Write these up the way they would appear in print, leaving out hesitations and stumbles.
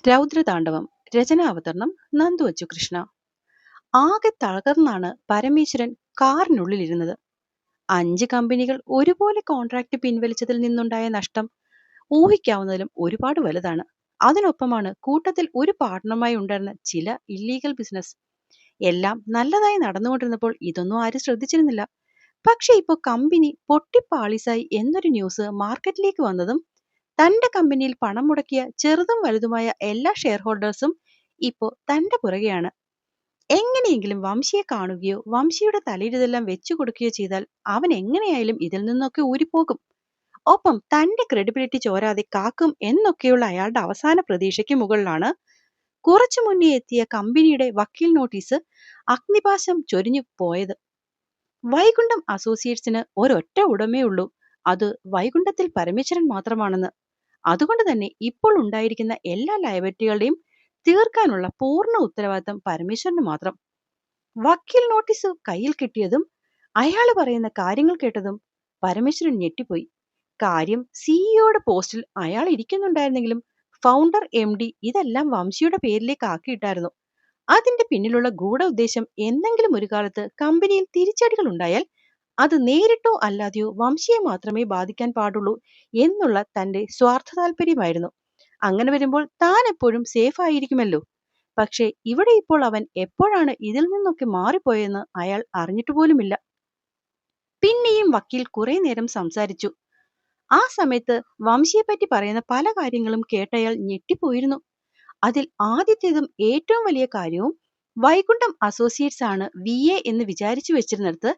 രൗദ്രതാണ്ഡവം രചനാവതരണം നന്ദു അച്ചുകൃഷ്ണ. ആകെ തകർന്നാണ് പരമേശ്വരൻ കാറിനുള്ളിലിരുന്നത്. 5 കമ്പനികൾ ഒരുപോലെ കോൺട്രാക്ട് പിൻവലിച്ചതിൽ നിന്നുണ്ടായ നഷ്ടം ഊഹിക്കാവുന്നതിലും ഒരുപാട് വലുതാണ്. അതിനൊപ്പമാണ് കൂട്ടത്തിൽ ഒരു പാർട്ണറുമായി ഉണ്ടായിരുന്ന ചില ഇല്ലീഗൽ ബിസിനസ്. എല്ലാം നല്ലതായി നടന്നുകൊണ്ടിരുന്നപ്പോൾ ഇതൊന്നും ആരും ശ്രദ്ധിച്ചിരുന്നില്ല. പക്ഷെ ഇപ്പോ കമ്പനി പൊട്ടിപ്പാളീസായി എന്നൊരു ന്യൂസ് മാർക്കറ്റിലേക്ക് വന്നതും തന്റെ കമ്പനിയിൽ പണം മുടക്കിയ ചെറുതും വലുതുമായ എല്ലാ ഷെയർ ഹോൾഡേഴ്സും ഇപ്പോ തന്റെ പുറകെയാണ്. എങ്ങനെയെങ്കിലും വംശിയെ കാണുകയോ വംശിയുടെ തലയിൽ ഇതെല്ലാം വെച്ചു കൊടുക്കുകയോ ചെയ്താൽ അവൻ എങ്ങനെയായാലും ഇതിൽ നിന്നൊക്കെ ഊരിപ്പോകും. ഒപ്പം തന്റെ ക്രെഡിബിലിറ്റി ചോരാതെ കാക്കും എന്നൊക്കെയുള്ള അയാളുടെ അവസാന പ്രതീക്ഷയ്ക്ക് മുകളിലാണ് കുറച്ചു മുന്നേ എത്തിയ കമ്പനിയുടെ വക്കീൽ നോട്ടീസ് അഗ്നിപാശം ചൊരിഞ്ഞു പോയത്. വൈകുണ്ഠം അസോസിയേറ്റ്സിന് ഒരൊറ്റ ഉടമേ ഉള്ളൂ, അത് വൈകുണ്ഠത്തിൽ പരമേശ്വരൻ മാത്രമാണെന്ന്. അതുകൊണ്ട് തന്നെ ഇപ്പോൾ ഉണ്ടായിരിക്കുന്ന എല്ലാ ലയബിലിറ്റികളുടെയും തീർക്കാനുള്ള പൂർണ്ണ ഉത്തരവാദിത്തം പരമേശ്വരന് മാത്രം. വക്കീൽ നോട്ടീസ് കയ്യിൽ കിട്ടിയതും അയാൾ പറയുന്ന കാര്യങ്ങൾ കേട്ടതും പരമേശ്വരൻ ഞെട്ടിപ്പോയി. കാര്യം സിഇഒയുടെ പോസ്റ്റിൽ അയാൾ ഇരിക്കുന്നുണ്ടായിരുന്നെങ്കിലും ഫൗണ്ടർ MD ഇതെല്ലാം വംശിയുടെ പേരിലേക്ക് ആക്കിയിട്ടായിരുന്നു. അതിന്റെ പിന്നിലുള്ള ഗൂഢ ഉദ്ദേശം എന്തെങ്കിലും ഒരു കാലത്ത് കമ്പനിയിൽ തിരിച്ചടികൾ ഉണ്ടായാൽ അത് നേരിട്ടോ അല്ലാതെയോ വംശിയെ മാത്രമേ ബാധിക്കാൻ പാടുള്ളൂ എന്നുള്ള തന്റെ സ്വാർത്ഥ താല്പര്യമായിരുന്നു. അങ്ങനെ വരുമ്പോൾ താൻ എപ്പോഴും സേഫ് ആയിരിക്കുമല്ലോ. പക്ഷേ ഇവിടെ ഇപ്പോൾ അവൻ എപ്പോഴാണ് ഇതിൽ നിന്നൊക്കെ മാറിപ്പോയെന്ന് അയാൾ അറിഞ്ഞിട്ട് പോലുമില്ല. പിന്നെയും വക്കീൽ കുറെ നേരം സംസാരിച്ചു. ആ സമയത്ത് വംശിയെപ്പറ്റി പറയുന്ന പല കാര്യങ്ങളും കേട്ടയാൾ ഞെട്ടിപ്പോയിരുന്നു. അതിൽ ആദ്യത്തേതും ഏറ്റവും വലിയ കാര്യവും വൈകുണ്ഠം അസോസിയേറ്റ്സ് ആണ് VA എന്ന് വിചാരിച്ചു വെച്ചിരുന്നിടത്ത്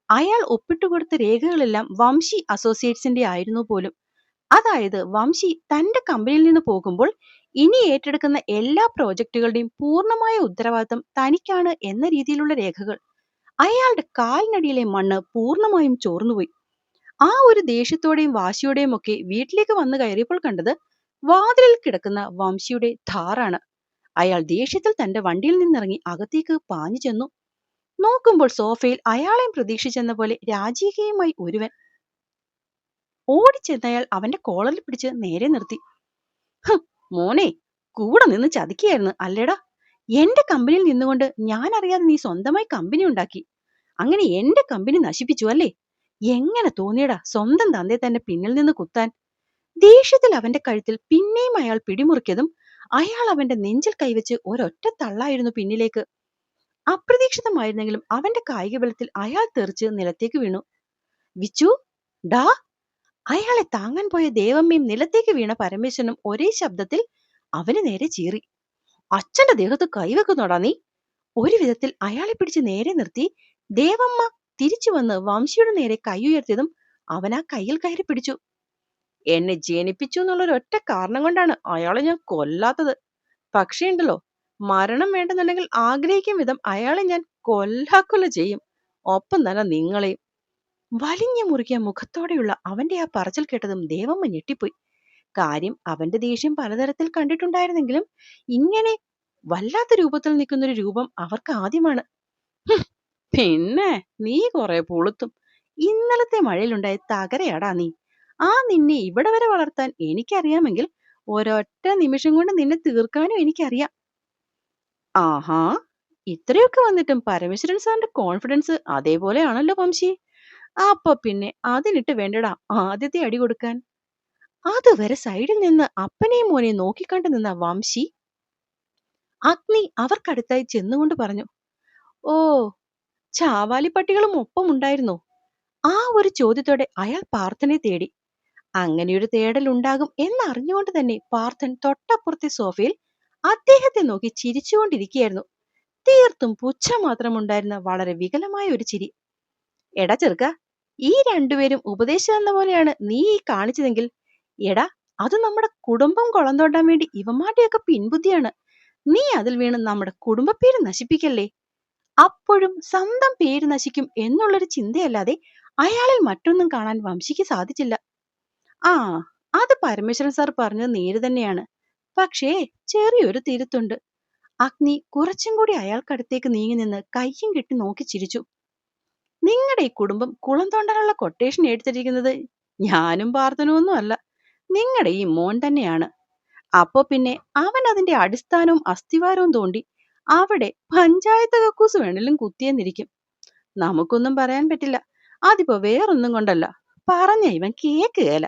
അയാൾ ഒപ്പിട്ടുകൊടുത്ത രേഖകളെല്ലാം വംശി അസോസിയേറ്റ്സിന്റെ ആയിരുന്നു പോലും. അതായത് വംശി തന്റെ കമ്പനിയിൽ നിന്ന് പോകുമ്പോൾ ഇനി ഏറ്റെടുക്കുന്ന എല്ലാ പ്രോജക്റ്റുകളുടെയും പൂർണ്ണമായ ഉത്തരവാദിത്തം തനിക്കാണ് എന്ന രീതിയിലുള്ള രേഖകൾ. അയാളുടെ കാലിനടിയിലെ മണ്ണ് പൂർണ്ണമായും ചോർന്നുപോയി. ആ ഒരു ദേഷ്യത്തോടെയും വാശിയോടെയും ഒക്കെ വീട്ടിലേക്ക് വന്നു കയറിയപ്പോൾ കണ്ടത് വാതിലിൽ കിടക്കുന്ന വംശിയുടെ ധാറാണ്. അയാൾ ദേഷ്യത്തിൽ തന്റെ വണ്ടിയിൽ നിന്നിറങ്ങി അകത്തേക്ക് പാഞ്ഞു ചെന്നു. നോക്കുമ്പോൾ സോഫയിൽ അയാളെയും പ്രതീക്ഷിച്ചെന്ന പോലെ രാജകീയമായി ഒരുവൻ. ഓടിച്ചെന്നയാൾ അവന്റെ കോളറിൽ പിടിച്ച് നേരെ നിർത്തി. മോനെ, കൂടെ നിന്ന് ചതിക്കുകയായിരുന്നു അല്ലേടാ. എന്റെ കമ്പനിയിൽ നിന്നുകൊണ്ട് ഞാൻ അറിയാതെ നീ സ്വന്തമായി കമ്പനി ഉണ്ടാക്കി. അങ്ങനെ എന്റെ കമ്പനി നശിപ്പിച്ചു അല്ലേ? എങ്ങനെ തോന്നിയടാ സ്വന്തം തന്തയെ തന്നെ പിന്നിൽ നിന്ന് കുത്താൻ? ദേഷ്യത്തിൽ അവന്റെ കഴുത്തിൽ പിന്നെയും അയാൾ പിടിമുറുക്കിയതും അയാൾ അവന്റെ നെഞ്ചിൽ കൈവച്ച് ഒരൊറ്റ തള്ളായിരുന്നു പിന്നിലേക്ക്. അപ്രതീക്ഷിതമായിരുന്നെങ്കിലും അവന്റെ കായിക ബലത്തിൽ അയാൾ തെറിച്ച് നിലത്തേക്ക് വീണു. വിച്ചു, ഡാ! അയാളെ താങ്ങാൻ പോയ ദേവമ്മയും നിലത്തേക്ക് വീണ പരമേശ്വരനും ഒരേ ശബ്ദത്തിൽ അവന് നേരെ ചീറി. അച്ഛന്റെ ദേഹത്ത് കൈവെക്കുന്നോടാ നീ? ഒരു വിധത്തിൽ അയാളെ പിടിച്ച് നേരെ നിർത്തി ദേവമ്മ തിരിച്ചു വന്ന് വംശിയുടെ നേരെ കൈ ഉയർത്തിയതും അവൻ ആ കയ്യിൽ കയറി പിടിച്ചു. എന്നെ ജനിപ്പിച്ചു എന്നുള്ളൊരൊറ്റ കാരണം കൊണ്ടാണ് അയാളെ ഞാൻ കൊല്ലാത്തത്. പക്ഷേ ഉണ്ടല്ലോ, മരണം വേണ്ടെന്നുണ്ടെങ്കിൽ ആഗ്രഹിക്കും വിധം അയാളെ ഞാൻ കൊല്ലാക്കൊല്ല ചെയ്യും. ഒപ്പം തന്നെ നിങ്ങളെയും. വലിഞ്ഞു മുറുകിയ മുഖത്തോടെയുള്ള അവന്റെ ആ പറച്ചിൽ കേട്ടതും ദേവമ്മ ഞെട്ടിപ്പോയി. കാര്യം അവന്റെ ദേഷ്യം പലതരത്തിൽ കണ്ടിട്ടുണ്ടായിരുന്നെങ്കിലും ഇങ്ങനെ വല്ലാത്ത രൂപത്തിൽ നിൽക്കുന്നൊരു രൂപം അവർക്ക് ആദ്യമാണ്. പിന്നെ നീ കുറെ പുളുത്തും. ഇന്നലത്തെ മഴയിലുണ്ടായ തകരയാടാ നീ. ആ നിന്നെ ഇവിടെ വരെ വളർത്താൻ എനിക്കറിയാമെങ്കിൽ ഒരൊറ്റ നിമിഷം കൊണ്ട് നിന്നെ തീർക്കാനും എനിക്കറിയാം. ആഹാ, ഇത്രയൊക്കെ വന്നിട്ടും പരമേശ്വരൻ സാറിന്റെ കോൺഫിഡൻസ് അതേപോലെയാണല്ലോ വംശി. അപ്പൊ പിന്നെ അതിനിട്ട് വേണ്ടടാ ആദ്യത്തെ അടി കൊടുക്കാൻ. അതുവരെ സൈഡിൽ നിന്ന് അപ്പനെയും മോനെയും നോക്കിക്കണ്ടു നിന്ന വംശി അഗ്നി അവർക്കടുത്തായി ചെന്നുകൊണ്ട് പറഞ്ഞു. ഓ, ചാവാലിപ്പട്ടികളും ഒപ്പം ഉണ്ടായിരുന്നോ? ആ ഒരു ചോദ്യത്തോടെ അയാൾ പാർത്ഥനെ തേടി. അങ്ങനെയൊരു തേടൽ ഉണ്ടാകും എന്നറിഞ്ഞുകൊണ്ട് തന്നെ പാർത്ഥൻ തൊട്ടപ്പുറത്തെ സോഫയിൽ അദ്ദേഹത്തെ നോക്കി ചിരിച്ചുകൊണ്ടിരിക്കുകയായിരുന്നു. തീർത്തും പുച്ഛം മാത്രമുണ്ടായിരുന്ന വളരെ വികലമായ ഒരു ചിരി. എടാ ചെറുക്ക, ഈ രണ്ടുപേരും ഉപദേശം തന്ന പോലെയാണ് നീ ഈ കാണിച്ചതെങ്കിൽ, എടാ അത് നമ്മുടെ കുടുംബം കുളം തോണ്ടാൻ വേണ്ടി ഇവന്മാരുടെയൊക്കെ പിൻബുദ്ധിയാണ്. നീ അതിൽ വീണ് നമ്മുടെ കുടുംബ പേര് നശിപ്പിക്കല്ലേ. അപ്പോഴും സ്വന്തം പേര് നശിക്കും എന്നുള്ളൊരു ചിന്തയല്ലാതെ അയാളിൽ മറ്റൊന്നും കാണാൻ വംശിക്ക് സാധിച്ചില്ല. ആ, അത് പരമേശ്വരൻ സാർ പറഞ്ഞത് നേര് തന്നെയാണ്. പക്ഷേ ചെറിയൊരു തിരുത്തുണ്ട്. അഗ്നി കുറച്ചും കൂടി അയാൾക്കടുത്തേക്ക് നീങ്ങി നിന്ന് കയ്യും കെട്ടി നോക്കി ചിരിച്ചു. നിങ്ങളുടെ ഈ കുടുംബം കുളം തോണ്ടാനുള്ള കൊട്ടേഷൻ എടുത്തിരിക്കുന്നത് ഞാനും പാർത്ഥനും ഒന്നും അല്ല, നിങ്ങളുടെ ഈ മോൻ തന്നെയാണ്. അപ്പൊ പിന്നെ അവൻ അതിന്റെ അടിസ്ഥാനവും അസ്ഥിവാരവും തോണ്ടി അവിടെ പഞ്ചായത്ത് കക്കൂസ് വേണേലും കുത്തിയെന്നിരിക്കും. നമുക്കൊന്നും പറയാൻ പറ്റില്ല. അതിപ്പോ വേറൊന്നും കൊണ്ടല്ല, പറഞ്ഞ ഇവൻ കേക്കുകേല.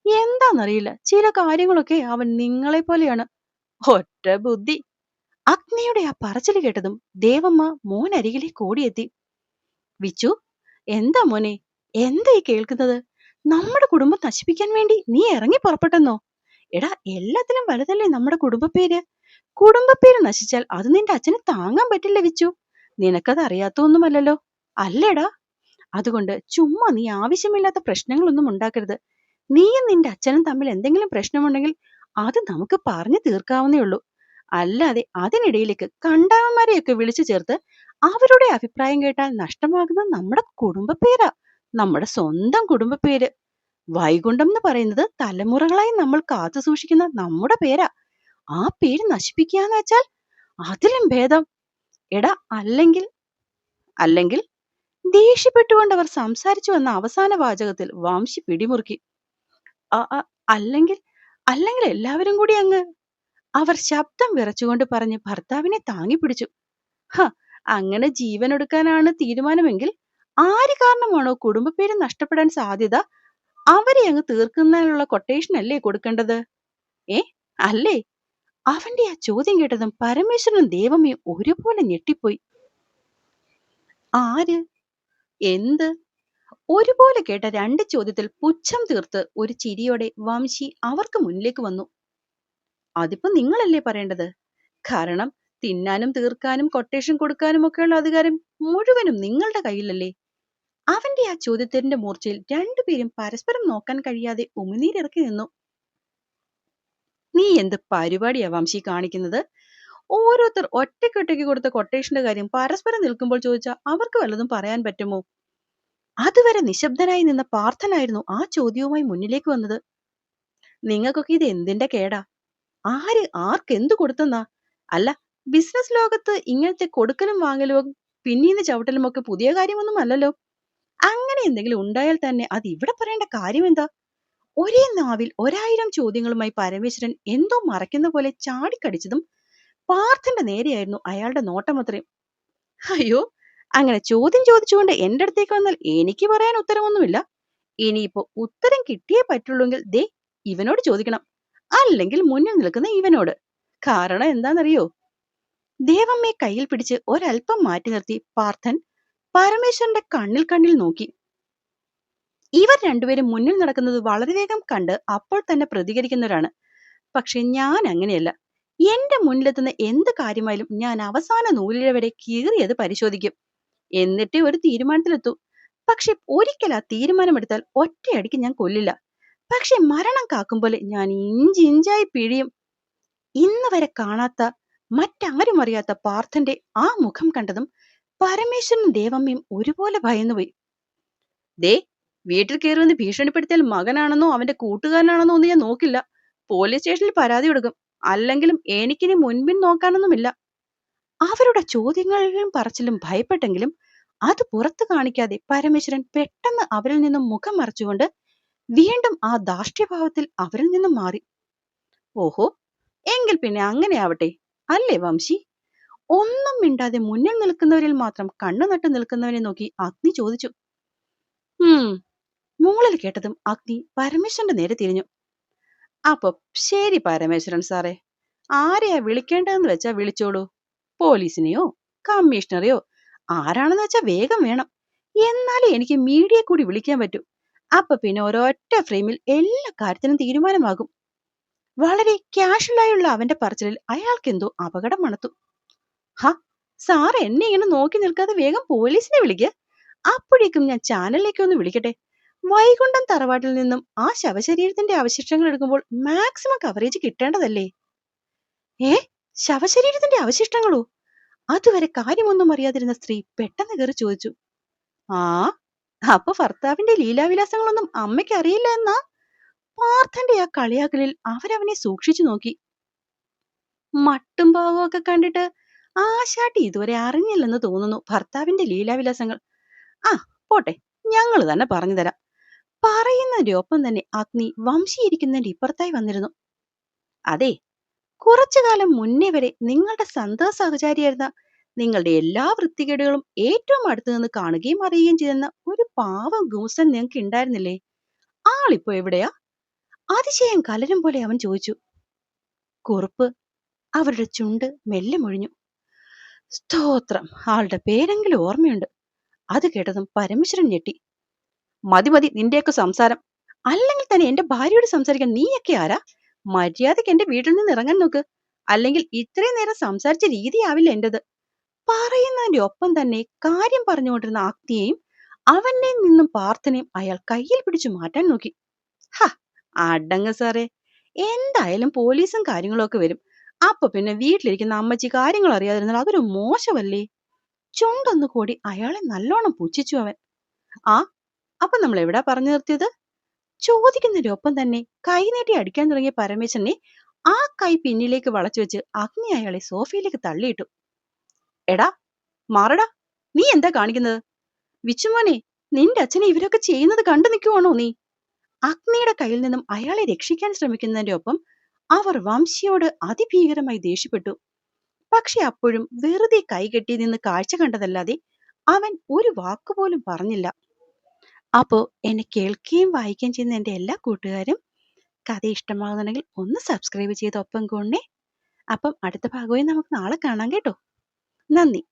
എന്താന്നറിയില്ല, ചില കാര്യങ്ങളൊക്കെ അവൻ നിങ്ങളെ പോലെയാണ്. ഒറ്റ ബുദ്ധി. അഗ്നിയുടെ ആ പറച്ചില് കേട്ടതും ദേവമ്മ മോനരികിലേക്ക് ഓടിയെത്തി. വിച്ചു, എന്താ മോനെ, എന്താ ഈ കേൾക്കുന്നത്? നമ്മുടെ കുടുംബം നശിപ്പിക്കാൻ വേണ്ടി നീ ഇറങ്ങി പുറപ്പെട്ടെന്നോ? എടാ, എല്ലാത്തിലും വലുതല്ലേ നമ്മുടെ കുടുംബപ്പേര്. കുടുംബപ്പേര് നശിച്ചാൽ അത് നിന്റെ അച്ഛന് താങ്ങാൻ പറ്റില്ല വിച്ചു. നിനക്കത് അറിയാത്തൊന്നുമല്ലല്ലോ. അല്ലേടാ? അതുകൊണ്ട് ചുമ്മാ നീ ആവശ്യമില്ലാത്ത പ്രശ്നങ്ങളൊന്നും ഉണ്ടാക്കരുത്. നീയും നിന്റെ അച്ഛനും തമ്മിൽ എന്തെങ്കിലും പ്രശ്നമുണ്ടെങ്കിൽ അത് നമുക്ക് പറഞ്ഞു തീർക്കാവുന്നേ ഉള്ളൂ. അല്ലാതെ അതിനിടയിലേക്ക് കണ്ടവന്മാരെയൊക്കെ വിളിച്ചു ചേർത്ത് അവരുടെ അഭിപ്രായം കേട്ടാൽ നഷ്ടമാകുന്നത് നമ്മുടെ കുടുംബപ്പേരാ, നമ്മുടെ സ്വന്തം കുടുംബപ്പേര്. വൈകുണ്ഠം എന്ന് പറയുന്നത് തലമുറകളായി നമ്മൾ കാത്തു സൂക്ഷിക്കുന്ന നമ്മുടെ പേരാ. ആ പേര് നശിപ്പിക്കാന്ന് വെച്ചാൽ അതിലും ഭേദം. എടാ, അല്ലെങ്കിൽ അല്ലെങ്കിൽ ദേഷ്യപ്പെട്ടുകൊണ്ട് അവർ സംസാരിച്ചു വന്ന അവസാന വാചകത്തിൽ വംശി പിടിമുറുക്കി. അല്ലെങ്കിൽ അല്ലെങ്കിൽ എല്ലാവരും കൂടി അങ്ങ്, അവർ ശബ്ദം വിറച്ചുകൊണ്ട് പറഞ്ഞ് ഭർത്താവിനെ താങ്ങിപ്പിടിച്ചു. ഹ, അങ്ങനെ ജീവനൊടുക്കാനാണ് തീരുമാനമെങ്കിൽ ആര് കാരണമാണോ കുടുംബപ്പേര് നഷ്ടപ്പെടാൻ സാധ്യത അവരെ അങ്ങ് തീർക്കുന്നതിനുള്ള കൊട്ടേഷൻ അല്ലേ കൊടുക്കേണ്ടത്? ഏ, അല്ലേ? അവന്റെ ആ ചോദ്യം കേട്ടതും പരമേശ്വരനും ദേവമ്മയും ഒരുപോലെ ഞെട്ടിപ്പോയി. ആര്? എന്ത്? ഒരുപോലെ കേട്ട രണ്ട് ചോദ്യത്തിൽ പുച്ഛം തീർത്ത് ഒരു ചിരിയോടെ വംശി അവർക്ക് മുന്നിലേക്ക് വന്നു. അതിപ്പോ നിങ്ങളല്ലേ പറയേണ്ടത്. കാരണം തിന്നാനും തീർക്കാനും കൊട്ടേഷൻ കൊടുക്കാനും ഒക്കെയുള്ള അധികാരം മുഴുവനും നിങ്ങളുടെ കയ്യിലല്ലേ. അവന്റെ ആ ചോദ്യത്തിന്റെ മൂർച്ചയിൽ രണ്ടുപേരും പരസ്പരം നോക്കാൻ കഴിയാതെ ഉമിനീരിറക്കി നിന്നു. നീ എന്ത് പരിപാടിയാ വംശി കാണിക്കുന്നത്? ഓരോരുത്തർ ഒറ്റയ്ക്കൊറ്റയ്ക്ക് കൊടുത്ത കൊട്ടേഷന്റെ കാര്യം പരസ്പരം നിൽക്കുമ്പോൾ ചോദിച്ചാൽ അവർക്ക് വല്ലതും പറയാൻ പറ്റുമോ? അതുവരെ നിശബ്ദനായി നിന്ന പാർത്ഥനായിരുന്നു ആ ചോദ്യവുമായി മുന്നിലേക്ക് വന്നത്. നിങ്ങൾക്കൊക്കെ ഇത് എന്തിന്റെ കേടാ? ആര് ആർക്കെന്തു കൊടുത്തെന്നാ? അല്ല, ബിസിനസ് ലോകത്ത് ഇങ്ങനത്തെ കൊടുക്കലും വാങ്ങലും പിന്നീന്ന് ചവിട്ടലും ഒക്കെ പുതിയ കാര്യമൊന്നും അല്ലല്ലോ. അങ്ങനെ എന്തെങ്കിലും ഉണ്ടായാൽ തന്നെ അത് ഇവിടെ പറയേണ്ട കാര്യം എന്താ? ഒരേ നാവിൽ 1000 ചോദ്യങ്ങളുമായി പരമേശ്വരൻ എന്തോ മറയ്ക്കുന്ന പോലെ ചാടിക്കടിച്ചതും പാർത്ഥന്റെ നേരെയായിരുന്നു അയാളുടെ നോട്ടമത്രയും. അയ്യോ, അങ്ങനെ ചോദ്യം ചോദിച്ചുകൊണ്ട് എന്റെ അടുത്തേക്ക് വന്നാൽ എനിക്ക് പറയാൻ ഉത്തരമൊന്നുമില്ല. ഇനിയിപ്പോ ഉത്തരം കിട്ടിയേ പറ്റുള്ളൂങ്കിൽ ദേ ഇവനോട് ചോദിക്കണം, അല്ലെങ്കിൽ മുന്നിൽ നിൽക്കുന്ന ഇവനോട്. കാരണം എന്താണെന്നറിയോ? ദേവമ്മയെ കയ്യിൽ പിടിച്ച് ഒരൽപ്പം മാറ്റി നിർത്തി പാർത്ഥൻ പരമേശ്വരന്റെ കണ്ണിൽ നോക്കി. ഇവർ രണ്ടുപേരും മുന്നിൽ നടക്കുന്നത് വളരെ വേഗം കണ്ട് അപ്പോൾ തന്നെ പ്രതികരിക്കുന്നവരാണ്. പക്ഷെ ഞാൻ അങ്ങനെയല്ല. എന്റെ മുന്നിലെത്തുന്ന എന്ത് കാര്യമായാലും ഞാൻ അവസാന നൂലിഴ വരെ കീറിയത് പരിശോധിക്കും. എന്നിട്ടേ ഒരു തീരുമാനത്തിലെത്തൂ. പക്ഷെ ഒരിക്കൽ ആ തീരുമാനമെടുത്താൽ ഒറ്റയടിക്ക് ഞാൻ കൊല്ലില്ല. പക്ഷെ മരണം കാക്കും പോലെ ഞാൻ ഇഞ്ചിഞ്ചായി പിഴിയും. ഇന്ന് വരെ കാണാത്ത, മറ്റാരും അറിയാത്ത പാർത്ഥന്റെ ആ മുഖം കണ്ടതും പരമേശ്വരനും ദേവമ്മയും ഒരുപോലെ ഭയന്നുപോയി. ദേ, വീട്ടിൽ കയറുമെന്ന് ഭീഷണിപ്പെടുത്തിയാൽ മകനാണെന്നോ അവന്റെ കൂട്ടുകാരനാണെന്നോ ഒന്നും ഞാൻ നോക്കില്ല. പോലീസ് സ്റ്റേഷനിൽ പരാതി കൊടുക്കും. അല്ലെങ്കിലും എനിക്കിനി മുൻപിൻ നോക്കാനൊന്നുമില്ല. അവരുടെ ചോദ്യങ്ങളിലും പറച്ചിലും ഭയപ്പെട്ടെങ്കിലും അത് പുറത്തു കാണിക്കാതെ പരമേശ്വരൻ പെട്ടെന്ന് അവരിൽ നിന്നും മുഖം മറച്ചുകൊണ്ട് വീണ്ടും ആ ധാർഷ്ട്യഭാവത്തിൽ അവരിൽ നിന്നും മാറി. ഓഹോ, എങ്കിൽ പിന്നെ അങ്ങനെ ആവട്ടെ, അല്ലേ വംശി? ഒന്നും മിണ്ടാതെ മുന്നിൽ നിൽക്കുന്നവരിൽ മാത്രം കണ്ണു നട്ടു നിൽക്കുന്നവനെ നോക്കി അഗ്നി ചോദിച്ചു. മൂളൽ കേട്ടതും അഗ്നി പരമേശ്വരന്റെ നേരെ തിരിഞ്ഞു. അപ്പൊ ശരി പരമേശ്വരൻ സാറേ, ആരെയാ വിളിക്കേണ്ടതെന്ന് വെച്ചാ വിളിച്ചോളൂ. പോലീസിനെയോ കമ്മീഷണറെയോ ആരാണെന്ന് വെച്ചാ വേഗം വേണം. എന്നാലേ എനിക്ക് മീഡിയ കൂടി വിളിക്കാൻ പറ്റൂ. അപ്പൊ പിന്നെ ഒരൊറ്റ ഫ്രെയിമിൽ എല്ലാ കാര്യത്തിനും തീരുമാനമാകും. വളരെ കാഷ്വലായുള്ള അവന്റെ പറച്ചിലിൽ അയാൾക്കെന്തോ അപകടം മണത്തു. ഹ, സാർ എന്നെ ഇങ്ങനെ നോക്കി നിൽക്കാതെ വേഗം പോലീസിനെ വിളിക്ക്. അപ്പോഴേക്കും ഞാൻ ചാനലിലേക്ക് ഒന്ന് വിളിക്കട്ടെ. വൈകുണ്ഠം തറവാട്ടിൽ നിന്നും ആ ശവശരീരത്തിന്റെ അവശിഷ്ടങ്ങൾ എടുക്കുമ്പോൾ മാക്സിമം കവറേജ് കിട്ടേണ്ടതല്ലേ? ശവശരീരത്തിന്റെ അവശിഷ്ടങ്ങളോ? അതുവരെ കാര്യമൊന്നും അറിയാതിരുന്ന സ്ത്രീ പെട്ടെന്ന് കയറി ചോദിച്ചു. ആ, അപ്പൊ ഭർത്താവിന്റെ ലീലാവിലാസങ്ങളൊന്നും അമ്മയ്ക്ക് അറിയില്ല എന്നാ? പാർത്ഥന്റെ ആ കളിയാക്കലിൽ അവരവനെ സൂക്ഷിച്ചു നോക്കി. മട്ടും പാവവും ഒക്കെ കണ്ടിട്ട് ആശാട്ടി ഇതുവരെ അറിഞ്ഞില്ലെന്ന് തോന്നുന്നു ഭർത്താവിന്റെ ലീലാവിലാസങ്ങൾ. ആ, പോട്ടെ, ഞങ്ങൾ തന്നെ പറഞ്ഞു തരാം. പറയുന്നതിന്റെ ഒപ്പം തന്നെ അഗ്നി വംശിയിരിക്കുന്നതിന്റെ ഇപ്പുറത്തായി വന്നിരുന്നു. അതെ, കുറച്ചു കാലം മുന്നേ വരെ നിങ്ങളുടെ സന്തത സഹചാരിയായിരുന്ന, നിങ്ങളുടെ എല്ലാ വൃത്തികേടുകളും ഏറ്റവും അടുത്ത് നിന്ന് കാണുകയും അറിയുകയും ചെയ്യുന്ന ഒരു പാവം ഗൂസൻ നിങ്ങൾക്ക് ഉണ്ടായിരുന്നില്ലേ? ആളിപ്പോ എവിടെയാ? അതിശയം കലരും പോലെ അവൻ ചോദിച്ചു. കുറുപ്പ് അവരുടെ ചുണ്ട് മെല്ലെ മൊഴിഞ്ഞു. സ്തോത്രം, ആളുടെ പേരെങ്കിലും ഓർമ്മയുണ്ട്. അത് കേട്ടതും പരമേശ്വരൻ ഞെട്ടി. മതി മതി നിന്റെയൊക്കെ സംസാരം. അല്ലെങ്കിൽ തന്നെ എന്റെ ഭാര്യയോട് സംസാരിക്കാൻ നീയൊക്കെ ആരാ? മര്യാദയ്ക്ക് എന്റെ വീട്ടിൽ നിന്ന് ഇറങ്ങാൻ നോക്ക്. അല്ലെങ്കിൽ ഇത്രയും നേരം സംസാരിച്ച രീതിയാവില്ല എന്റേത്. പറയുന്നതിന്റെ ഒപ്പം തന്നെ കാര്യം പറഞ്ഞുകൊണ്ടിരുന്ന അഗ്നിയെയും അവന്റെ നിന്നും പാർത്ഥനെയും അയാൾ കയ്യിൽ പിടിച്ചു മാറ്റാൻ നോക്കി. ഹ, അടങ്ങ് സാറേ, എന്തായാലും പോലീസും കാര്യങ്ങളും ഒക്കെ വരും. അപ്പൊ പിന്നെ വീട്ടിലിരിക്കുന്ന അമ്മച്ചി കാര്യങ്ങൾ അറിയാതിരുന്നാൽ അതൊരു മോശമല്ലേ? ചുണ്ടൊന്നു കൂടി അയാളെ നല്ലോണം പുച്ഛിച്ചു അവൻ. ആ, അപ്പൊ നമ്മൾ എവിടാ പറഞ്ഞു നിർത്തിയത്? ചോദിക്കുന്നതിന്റെ ഒപ്പം തന്നെ കൈനീട്ടി അടിക്കാൻ തുടങ്ങിയ പരമേശ്വരനെ ആ കൈ പിന്നിലേക്ക് വളച്ചു വെച്ച് അഗ്നി അയാളെ സോഫയിലേക്ക് തള്ളിയിട്ടു. എടാ മാറടാ, നീ എന്താ കാണിക്കുന്നത്? വിച്ചുമോനെ, നിന്റെ അച്ഛനെ ഇവരൊക്കെ ചെയ്യുന്നത് കണ്ടു നിൽക്കുവാണോ നീ? അഗ്നിയുടെ കയ്യിൽ നിന്നും അയാളെ രക്ഷിക്കാൻ ശ്രമിക്കുന്നതിന്റെ ഒപ്പം അവർ വംശിയോട് അതിഭീകരമായി ദേഷ്യപ്പെട്ടു. പക്ഷെ അപ്പോഴും വെറുതെ കൈകെട്ടി നിന്ന് കാഴ്ച കണ്ടതല്ലാതെ അവൻ ഒരു വാക്കുപോലും പറഞ്ഞില്ല. അപ്പോ എന്നെ കേൾക്കുകയും വായിക്കുകയും ചെയ്യുന്ന എന്റെ എല്ലാ കൂട്ടുകാരും കഥ ഇഷ്ടമാകുന്നുണ്ടെങ്കിൽ ഒന്ന് സബ്സ്ക്രൈബ് ചെയ്ത് ഒപ്പം കൊണ്ടേ. അപ്പം അടുത്ത ഭാഗമായി നമുക്ക് നാളെ കാണാം കേട്ടോ. നന്ദി.